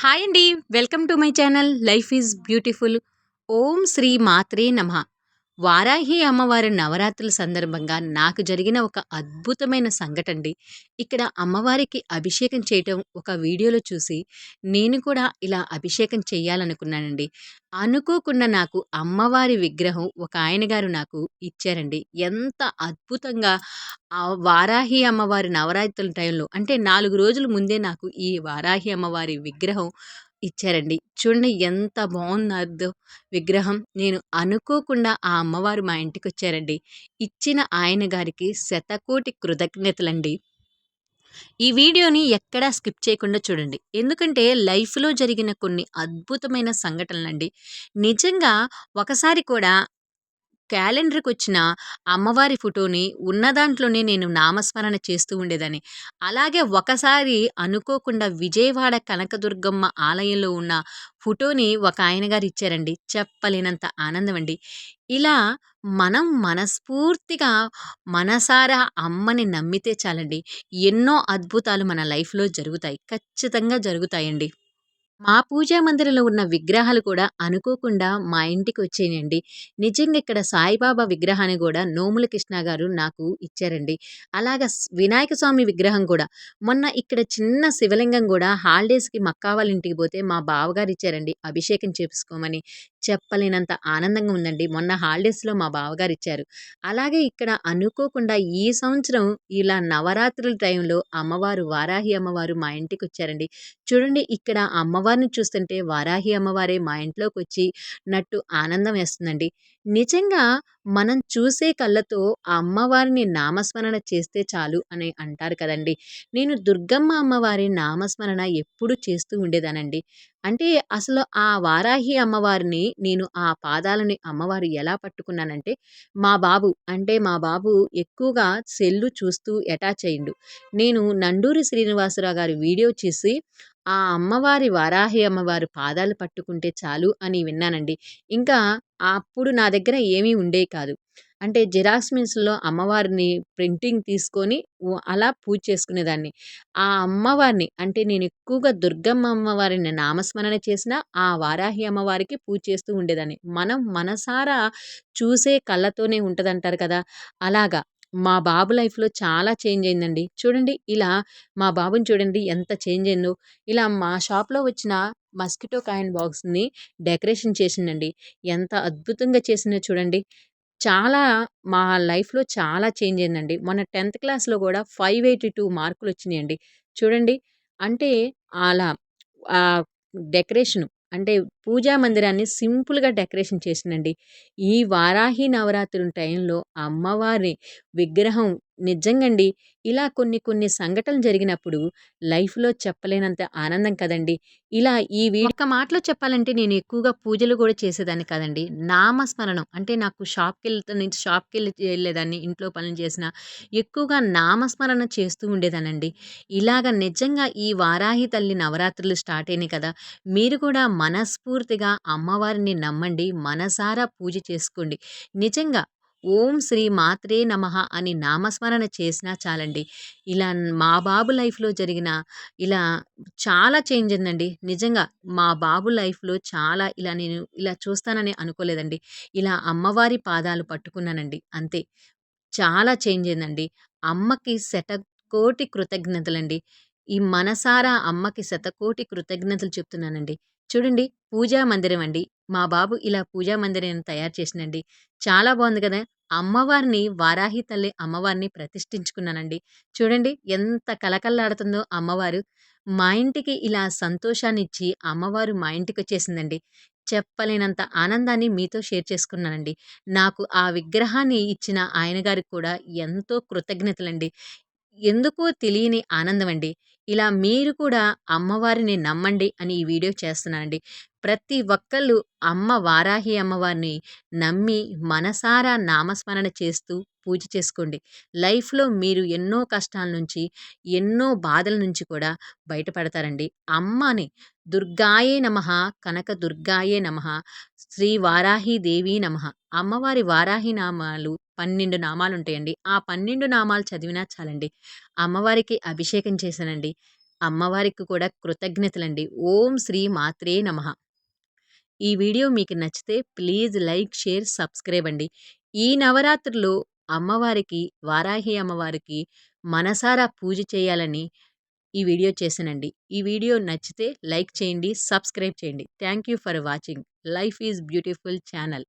Hi అండి. Welcome to my channel life is beautiful. ఓం శ్రీ మాత్రే నమః. వారాహి అమ్మవారి నవరాత్రుల సందర్భంగా నాకు జరిగిన ఒక అద్భుతమైన సంఘటండి. ఇక్కడ అమ్మవారికి అభిషేకం చేయటం ఒక వీడియోలో చూసి నేను కూడా ఇలా అభిషేకం చేయాలనుకున్నానండి. అనుకోకుండా నాకు అమ్మవారి విగ్రహం ఒక ఆయన గారు నాకు ఇచ్చారండి. ఎంత అద్భుతంగా వారాహి అమ్మవారి నవరాత్రుల టైంలో అంటే 4 రోజుల ముందే నాకు ఈ వారాహి అమ్మవారి విగ్రహం ఇచ్చారండి. చూడండి ఎంత బావున్నదో విగ్రహం. నేను అనుకోకుండా ఆ అమ్మవారు మా ఇంటికొచ్చారండి. ఇచ్చిన ఆయన గారికి శతకోటి కృతజ్ఞతలండి. ఈ వీడియోని ఎక్కడా స్కిప్ చేయకుండా చూడండి. ఎందుకంటే లైఫ్‌లో జరిగిన కొన్ని అద్భుతమైన సంఘటనలండి. నిజంగా ఒకసారి కూడా క్యాలెండర్‌కొచ్చిన అమ్మవారి ఫోటోని ఉన్న దాంట్లోనే నేను నామస్మరణ చేస్తూ ఉండేదాన్ని. అలాగే ఒకసారి అనుకోకుండా విజయవాడ కనకదుర్గమ్మ ఆలయంలో ఉన్న ఫోటోని ఒక ఆయన గారు ఇచ్చారండి. చెప్పలేనంత ఆనందమండి. ఇలా మనం మనస్ఫూర్తిగా మనసారా అమ్మని నమ్మితే చాలండి. ఎన్నో అద్భుతాలు మన లైఫ్‌లో జరుగుతాయి. ఖచ్చితంగా జరుగుతాయండి. మా పూజా మందిరంలో ఉన్న విగ్రహాలు కూడా అనుకోకుండా మా ఇంటికొచ్చేయండి. నిజంగా ఇక్కడ సాయిబాబా విగ్రహాన్ని గూడా నోముల కృష్ణ గారు నాకు ఇచ్చారండి. అలాగా వినాయక స్వామి విగ్రహం కూడా మొన్న ఇక్కడ చిన్న శివలింగం గూడా హాలిడేస్‌కి మా అక్క వాళ్ళ ఇంటికి పోతే మా బావగారు ఇచ్చారండి అభిషేకం చేపిసుకోమని. చెప్పలేనంత ఆనందంగా ఉందండి. మొన్న హాలిడేస్‌లో మా బావగారు ఇచ్చారు. అలాగే ఇక్కడ అనుకోకుండా ఈ సంవత్సరం ఇలా నవరాత్రుల టైంలో అమ్మవారు వారాహి అమ్మవారు మా ఇంటికొచ్చారండి. చూడండి ఇక్కడ అమ్మవారిని చూస్తుంటే వారాహి అమ్మవారే మా ఇంట్లోకొచ్చి నట్టు ఆనందం వేస్తుందండి. నిజంగా మనం చూసే కళ్ళతో ఆ అమ్మవారిని నామస్మరణ చేస్తే చాలు అని అంటారు కదండీ! నేను దుర్గమ్మ అమ్మవారి నామస్మరణ ఎప్పుడూ చేస్తూ ఉండేదానండి. అంటే అసలు ఆ వారాహి అమ్మవారిని నేను ఆ పాదాలని అమ్మవారు ఎలా పట్టుకున్నానంటే మా బాబు ఎక్కువగా సెల్లు చూస్తూ అటాచ్ అయ్యిండు. నేను నండూరి శ్రీనివాసరావు గారి వీడియో చూసి ఆ అమ్మవారి వారాహి అమ్మవారి పాదాలు పట్టుకుంటే చాలు అని విన్నానండి. ఇంకా అప్పుడు నా దగ్గర ఏమీ ఉండేవి కాదు. అంటే జిరాక్స్ మిషన్‌లో అమ్మవారిని ప్రింటింగ్ తీసుకొని అలా పూజ చేసుకునేదాన్ని. ఆ అమ్మవారిని అంటే నేను ఎక్కువగా దుర్గమ్మ అమ్మవారిని నామస్మరణ చేసినా, ఆ వారాహి అమ్మవారికి పూజ చేస్తూ ఉండేదాన్ని. మనం మనసారా చూసే కళ్ళతోనే ఉంటదంటారు కదా! అలాగా మా బాబు లైఫ్‌లో చాలా చేంజ్ అయిందండి. చూడండి ఇలా మా బాబుని చూడండి ఎంత చేంజ్ అయిందో. ఇలా మా షాప్‌లో వచ్చిన మస్కిటో కాయిన్ బాక్స్‌ని డెకరేషన్ చేసిందండి. ఎంత అద్భుతంగా చేసిందో చూడండి. చాలా మా లైఫ్‌లో చాలా చేంజ్ అయిందండి. మొన్న 10థ్ క్లాస్‌లో గూడా 582 మార్కులొచ్చినియండి. చూడండి అంటే అలా ఆహ్, డెకరేషను అంటే పూజా మందిరాన్ని సింపుల్‌గా డెకరేషన్ చేసిందండి. ఈ వారాహి నవరాత్రుల టైంలో అమ్మవారి విగ్రహం నిజంగండి ఇలా కొన్ని కొన్ని సంఘటనలు జరిగినప్పుడు లైఫ్‌లో చెప్పలేనంత ఆనందం కదండీ! ఇలా ఒక్క మాటలో చెప్పాలంటే నేను ఎక్కువగా పూజలు గూడా చేసేదాన్ని కాదండి. నామస్మరణం అంటే నాకు షాప్‌కెళ్ళి ఎళ్ళేదాన్ని ఇంట్లో పనులు చేసినా, ఎక్కువగా నామస్మరణ చేస్తూ ఉండేదాన్నండి. ఇలాగ నిజంగా ఈ వారాహి తల్లి నవరాత్రులు స్టార్ట్ అయినాయి కదా! మీరు కూడా మనస్ఫూర్తిగా అమ్మవారిని నమ్మండి. మనసారా పూజ చేసుకోండి. నిజంగా ఓం శ్రీ మాత్రే నమః అని నామస్మరణ చేసినా చాలండి. ఇలా మా బాబు లైఫ్‌లో జరిగిన ఇలా చాలా చేంజ్ అయిందండి. నిజంగా మా బాబు లైఫ్‌లో చాలా నేను ఇలా చూస్తానని అనుకోలేదండి. ఇలా అమ్మవారి పాదాలు పట్టుకున్నానండి అంతే. చాలా చేంజ్ అయిందండి. అమ్మకి శతకోటి కృతజ్ఞతలండి. ఈ మనసారా అమ్మకి శతకోటి కృతజ్ఞతలు చెప్తున్నానండి. చూడండి పూజా మందిరం అండి. మా బాబు ఇలా పూజా మందిరాన్ని తయారు చేసిండండి. చాలా బావుంది గదా! అమ్మవారిని వారాహి తల్లి అమ్మవారిని ప్రతిష్ఠించుకున్నానండి. చూడండి ఎంత కళకళలాడుతుందో అమ్మవారు. మా ఇంటికి ఇలా సంతోషాన్నిచ్చి అమ్మవారు మా ఇంటికొచ్చేసిందండి. చెప్పలేనంత ఆనందాన్ని మీతో షేర్ చేసుకున్నానండి. నాకు ఆ విగ్రహాన్ని ఇచ్చిన ఆయన గారికి కూడా ఎంతో కృతజ్ఞతలండి. ఎందుకో తెలియని ఆనందమండి. ఇలా మీరు కూడా అమ్మవారిని నమ్మండి అని ఈ వీడియో చేస్తున్నానండి. ప్రతి ఒక్కళ్ళు అమ్మ వారాహి అమ్మవారిని నమ్మి మనసారా నామస్మరణ చేస్తూ పూజ చేసుకోండి. లైఫ్‌లో మీరు ఎన్నో కష్టాల నుంచి, ఎన్నో బాధల నుంచి కూడా బయటపడతారండి. అమ్మని దుర్గాయే నమః, కనక దుర్గాయే నమః, శ్రీ వారాహి దేవీ నమః. అమ్మవారి వారాహి నామాలు 12 నామాలుంటాయండి. ఆ 12 నామాలు చదివినా చాలండి. అమ్మవారికి అభిషేకం చేశానండి. అమ్మవారికి కూడా కృతజ్ఞతలండి. ఓం శ్రీ మాత్రే నమః. ఈ వీడియో మీకు నచ్చితే ప్లీజ్ లైక్, షేర్, సబ్స్క్రైబ్ అండి. ఈ నవరాత్రులు అమ్మవారికి, వారాహి అమ్మవారికి మనసారా పూజ చేయాలని ఈ వీడియో చేశానండి. ఈ వీడియో నచ్చితే లైక్ చేయండి, సబ్స్క్రైబ్ చేయండి. Thank you for watching. Life is beautiful channel.